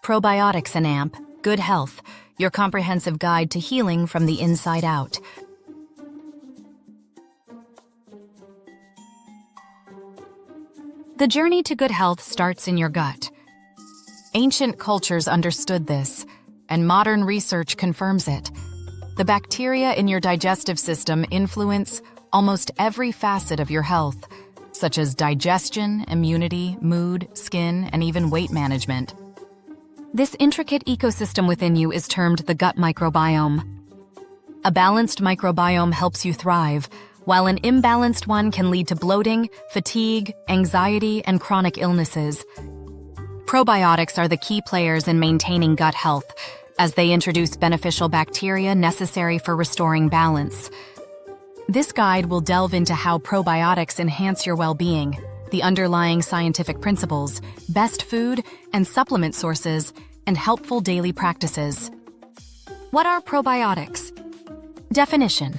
Probiotics and AMP, Good Health, your comprehensive guide to healing from the inside out. The journey to good health starts in your gut. Ancient cultures understood this, and modern research confirms it. The bacteria in your digestive system influence almost every facet of your health, such as digestion, immunity, mood, skin, and even weight management. This intricate ecosystem within you is termed the gut microbiome. A balanced microbiome helps you thrive, while an imbalanced one can lead to bloating, fatigue, anxiety, and chronic illnesses. Probiotics are the key players in maintaining gut health, as they introduce beneficial bacteria necessary for restoring balance. This guide will delve into how probiotics enhance your well-being, the underlying scientific principles, best food and supplement sources, and helpful daily practices. What are probiotics? Definition: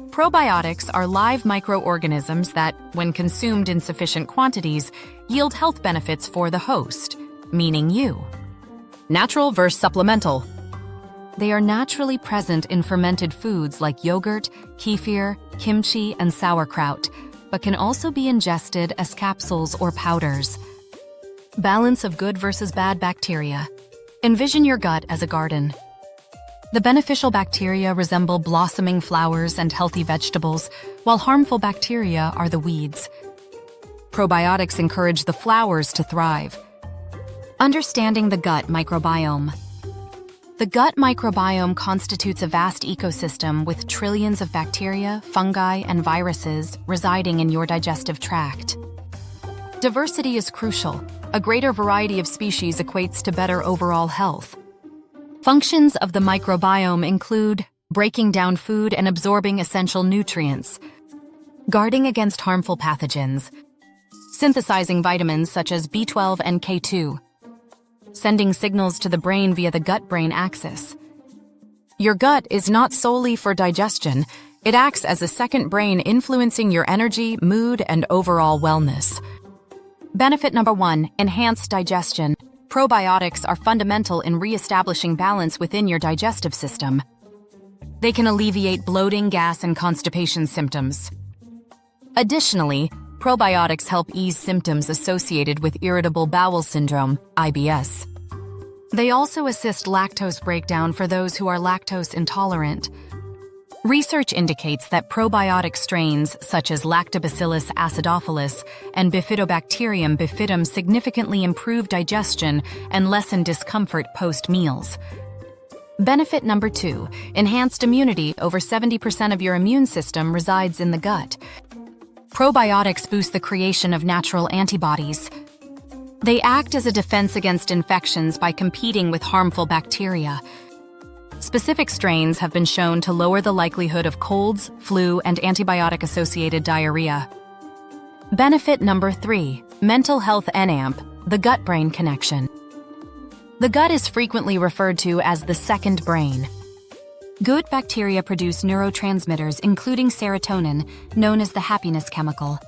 probiotics are live microorganisms that, when consumed in sufficient quantities, yield health benefits for the host, meaning you. Natural versus supplemental. They are naturally present in fermented foods like yogurt, kefir, kimchi, and sauerkraut, but can also be ingested as capsules or powders. Balance of good versus bad bacteria. Envision your gut as a garden. The beneficial bacteria resemble blossoming flowers and healthy vegetables, while harmful bacteria are the weeds. Probiotics encourage the flowers to thrive. Understanding the gut microbiome. The gut microbiome constitutes a vast ecosystem with trillions of bacteria, fungi, and viruses residing in your digestive tract. Diversity is crucial. A greater variety of species equates to better overall health. Functions of the microbiome include breaking down food and absorbing essential nutrients, guarding against harmful pathogens, synthesizing vitamins such as B12 and K2, sending signals to the brain via the gut-brain axis. Your gut is not solely for digestion. It acts as a second brain influencing your energy, mood, and overall wellness. Benefit number 1, enhanced digestion. Probiotics are fundamental in re-establishing balance within your digestive system. They can alleviate bloating, gas, and constipation symptoms. Additionally, probiotics help ease symptoms associated with irritable bowel syndrome, IBS. They also assist lactose breakdown for those who are lactose intolerant. Research indicates that probiotic strains such as Lactobacillus acidophilus and Bifidobacterium bifidum significantly improve digestion and lessen discomfort post-meals. Benefit number 2, enhanced immunity. Over 70% of your immune system resides in the gut. Probiotics boost the creation of natural antibodies. They act as a defense against infections by competing with harmful bacteria. Specific strains have been shown to lower the likelihood of colds, flu, and antibiotic-associated diarrhea. Benefit number 3, mental health and AMP, the gut-brain connection. The gut is frequently referred to as the second brain. Good bacteria produce neurotransmitters, including serotonin, known as the happiness chemical.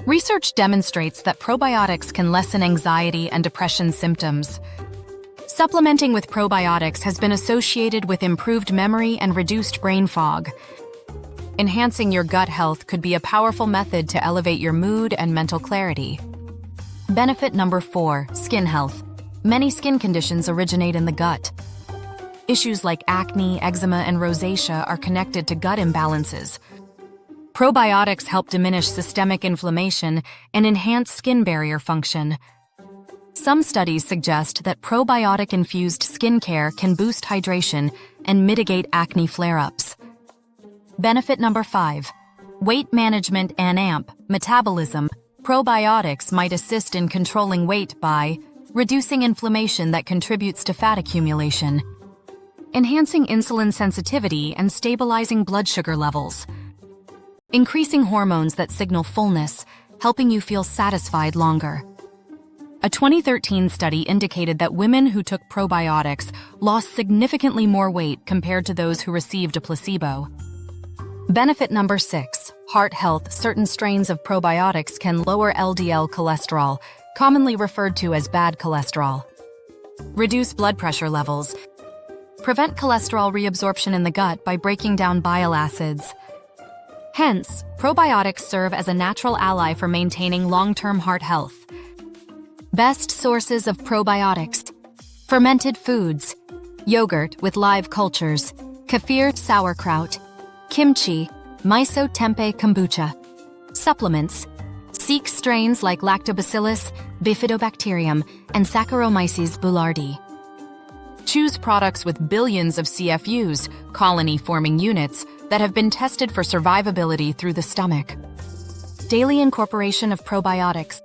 Research demonstrates that probiotics can lessen anxiety and depression symptoms. Supplementing with probiotics has been associated with improved memory and reduced brain fog. Enhancing your gut health could be a powerful method to elevate your mood and mental clarity. Benefit number 4, skin health. Many skin conditions originate in the gut. Issues like acne, eczema, and rosacea are connected to gut imbalances. Probiotics help diminish systemic inflammation and enhance skin barrier function. Some studies suggest that probiotic-infused skincare can boost hydration and mitigate acne flare-ups. Benefit number 5, weight management and AMP, metabolism. Probiotics might assist in controlling weight by reducing inflammation that contributes to fat accumulation, enhancing insulin sensitivity and stabilizing blood sugar levels, increasing hormones that signal fullness, helping you feel satisfied longer. A 2013 study indicated that women who took probiotics lost significantly more weight compared to those who received a placebo. Benefit number 6, heart health. Certain strains of probiotics can lower LDL cholesterol, commonly referred to as bad cholesterol. reduce blood pressure levels, prevent cholesterol reabsorption in the gut by breaking down bile acids. Hence, probiotics serve as a natural ally for maintaining long-term heart health. Best sources of probiotics: fermented foods, yogurt with live cultures, kefir sauerkraut, kimchi, miso tempeh kombucha. Supplements: Sikh strains like Lactobacillus, Bifidobacterium, and Saccharomyces boulardii. Choose products with billions of CFUs, colony-forming units, that have been tested for survivability through the stomach. Daily incorporation of probiotics.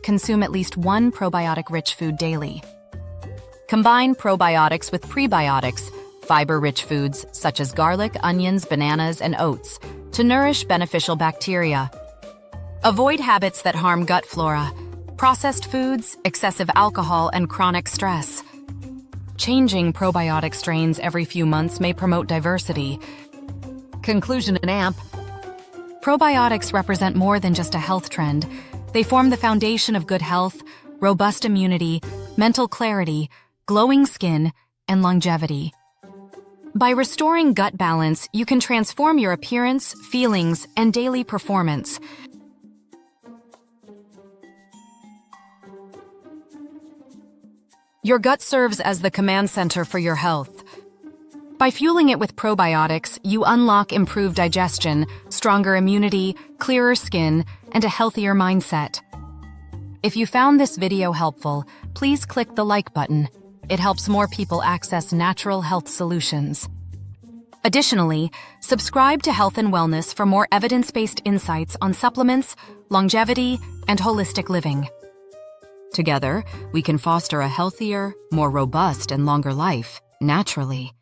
Consume at least one probiotic-rich food daily. Combine probiotics with prebiotics, fiber-rich foods such as garlic, onions, bananas, and oats, to nourish beneficial bacteria. Avoid habits that harm gut flora, processed foods, excessive alcohol, and chronic stress. Changing probiotic strains every few months may promote diversity. Conclusion and AMP. Probiotics represent more than just a health trend. They form the foundation of good health, robust immunity, mental clarity, glowing skin, and longevity. By restoring gut balance, you can transform your appearance, feelings, and daily performance. Your gut serves as the command center for your health. By fueling it with probiotics, you unlock improved digestion, stronger immunity, clearer skin, and a healthier mindset. If you found this video helpful, please click the like button. It helps more people access natural health solutions. Additionally, subscribe to Health and Wellness for more evidence-based insights on supplements, longevity, and holistic living. Together, we can foster a healthier, more robust, and longer life, naturally.